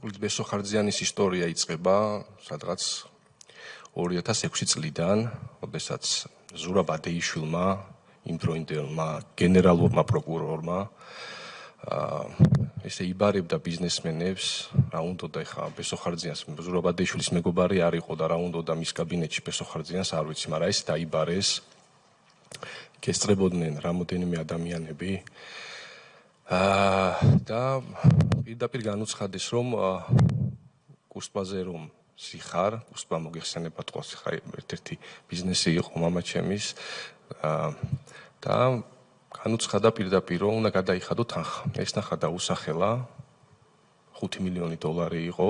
მოკლედ ბესოხარძიანის ისტორია იწყება სადღაც 2006 წლიდან, როდესაც ზურაბ ადეიშვილმა, იმდროინდელმა გენერალურმა პროკურორმა ესე იბარებდა ბიზნესმენებს, რა უნდოდა ხა ბესოხარძიანს ზურაბ ადეიშვილის მეგობარი არ იყო და რა უნდოდა მის კაბინეტში ბესოხარძიანს არ ვიცი, მაგრამ ეს დაიბარეს. გესწრებოდნენ რამოდენიმე ადამიანები და პირდაპირ განუცხადეს, რომ კუსპაზე რომ სიხარ, კუსპა მოგეხსენებათ ყოს ხა ერთ-ერთი ბიზნესი იყო მამაჩემის და განუცხადა პირდაპირ რომ უნდა გადაიხადო თანხა. ეს თანხა დაუსახელა $5 მილიონი იყო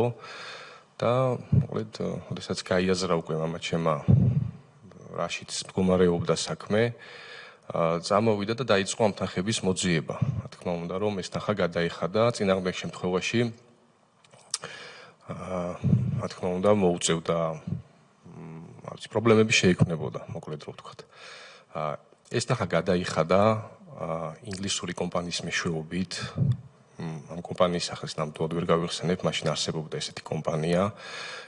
და მოკლედ, როდესაც გაიაზრა უკვე მამაჩემა რაშიც მდგომარეობდა საქმე, წამოვიდა და დაიწყო ამ თანხების მოძიება. რა თქმა უნდა, რომ ეს თანხა გადაიხადა, წინააღმდეგ შემთხვევაში რა თქმა უნდა, მოუწევდა პრობლემები შეექმნებოდა, მოკლედ რო ვთქვათ. ეს თანხა გადაიხადა ინგლისური კომპანიის მეშვეობით. ამ კომპანიის სახელს ნამდვილად ვერ გავიხსენებ, მაშინ არსებობდა ესეთი კომპანია.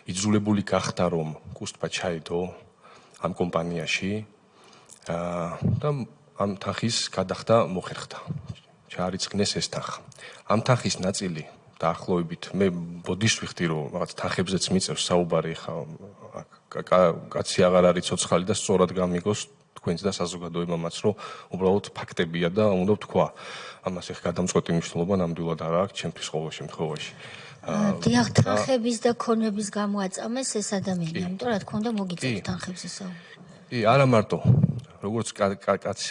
იძულებული გახდა, რომ კუსპა ჩაედო ამ კომპანიაში და ამ თანხის გადახდა მოხერხდა. ჩაარიცხნეს ეს თანხა. ამ თანხის ნაწილი დაახლოებით მე ბოდის ვიხდი, რომ რაღაც თანხებზეც მიწევს საუბარი ხა კაცი აღარ არის ცოცხალი და სწორად გამიგოს თქვენც და საზოგადოებამაც, რომ უბრალოდ ფაქტებია და უნდა ვთქვა. ამას ეხ გადამწყვეტი მნიშვნელობა ნამდვილად არ აქვს ჩემთვის ყოველ შემთხვევაში. დიახ, თანხების და ქონების გამო აწამეს ეს ადამიანი, ამიტომ რა თქმა უნდა მოგიწევთ თანხებზე საუბარი. არა მარტო, როგორც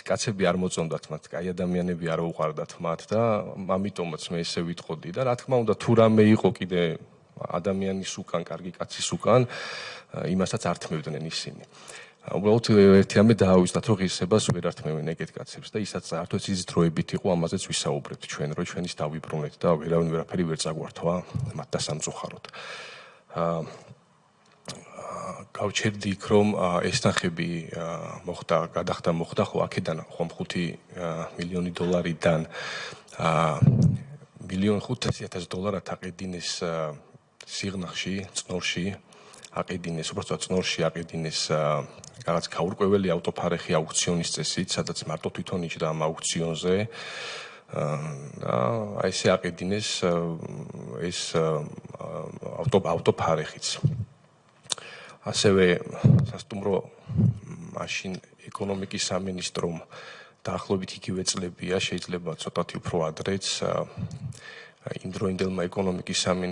კაცები არ მოწონდათ მათ, კაი ადამიანები არ უყვარდათ მათ და ამიტომაც მე ესე ვიტყოდი და რა თქმა უნდა თუ რამე იყო კიდე ადამიანის უკან, კარგი კაცის უკან, იმასაც არ თმევდნენ ისინი. უბრალოდ ერთი რამე დაავიწყდათ, რომ ღირსებას ვერ ართმევენ ეგეთ კაცებს და ისაც საერთოდ ის დროებით იყო ამაზეც ვისაუბრებთ ჩვენ, რომ ჩვენს დავიბრუნეთ და ვერავინ ვერაფერი ვერ წაგვართვა მათ და სამწუხაროდ. გავჩერდი იქ, რომ ეს თანხები გადახდა მოხდა, ხო აქედან ხომ $5 მილიონი $1,500,000 აყედინეს სიღნაღში, წნორში, აყედინეს, უბრალოდ წნორში აყედინეს რაღაც გაურკვეველი ავტოფარეხი აუქციონის წესით, სადაც მარტო თვითონ იჯდა ამ აუქციონზე და ესე აყედინეს ეს ავტოფარეხიც. ასევე სასტუმრო მაშინ ეკონომიკის სამინისტრომ დაახლოებით იგივე წლებია, შეიძლება ცოტათი უფრო ადრეც იმდროინდელმა ეკონომიკის სამინისტრომ